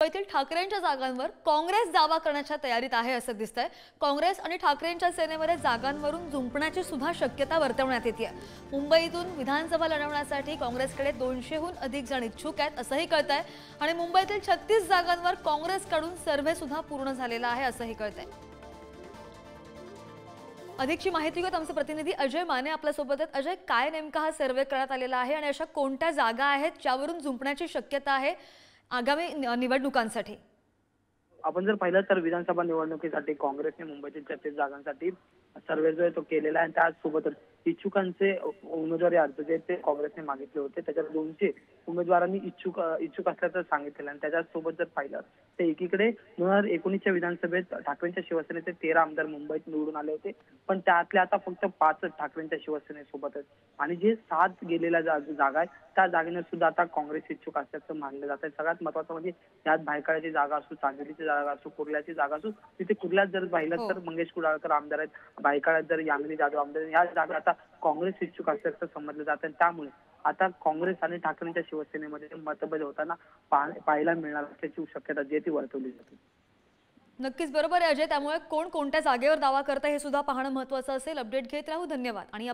मुंबईतील ठाकरेंच्या जागांवर काँग्रेस दावा करण्याच्या तयारीत आहे असं दिसतंय। काँग्रेस आणि ठाकरेंच्या सेनेमध्ये जागांवरून जुंपण्याची सुद्धा शक्यता वर्तवण्यात येते। मुंबईतून विधानसभा लढवण्यासाठी काँग्रेसकडे 200हून अधिक जण इच्छुक आहेत असंही कळतंय आणि मुंबईतील 36 जागांवर काँग्रेसकडून सर्व्हे सुद्धा पूर्ण झालेला आहे असंही कळतंय। अधिकची माहिती घेत आमचे प्रतिनिधी अजय माने आपल्या सोबत आहेत। अजय, काय नेमका हा सर्वे करण्यात आलेला आहे आणि अशा कोणत्या जागा आहेत ज्यावरून जुंपण्याची शक्यता आहे आगामी निवडणुकांसाठी? आपण जर पाहिलं तर विधानसभा निवडणुकीसाठी काँग्रेसने मुंबईतील 36 जागांसाठी सर्वे जो आहे तो केलेला आहे। त्याचसोबतच इच्छुकांचे उमेदवारी अर्ज जे ते काँग्रेसने मागितले होते त्याच्यात 200 उमेदवारांनी इच्छुक असल्याचं सांगितलेलं आहे। त्याच्यासोबत जर पाहिलं तर एकीकडे 2019च्या विधानसभेत ठाकरेंच्या शिवसेनेचे 13 आमदार मुंबईत निवडून आले होते, पण त्यातले आता फक्त 5 ठाकरेंच्या शिवसेनेसोबत आहेत आणि जे 7 गेलेल्या जागा आहेत त्या जागेवर सुद्धा आता काँग्रेस इच्छुक असल्याचं मानलं जात आहे। सगळ्यात महत्त्वाचं म्हणजे त्यात भायखळ्याची जागा असो, चांदिलीची जागा असो, कुर्ल्याची जागा असो, तिथे कुर्ल्यात जर पाहिलं तर मंगेश कुडाळकर आमदार आहेत, भायखळ्यात जर यामिनी जाधव आमदार आहेत, या जागा आता काँग्रेस इच्छुक असल्याचं समजलं जात आहे। त्यामुळे आता काँग्रेस आणि ठाकरेंच्या शिवसेनेमध्ये मतभेद होताना पाहायला मिळणार असल्याची शक्यता जी ती वर्तवली जाते। नक्कीच बरोबर आहे अजय, त्यामुळे कोण कोणत्या जागेवर दावा करते हे सुद्धा पाहणं महत्त्वाचं असेल। अपडेट घेत राहू, धन्यवाद। आणि या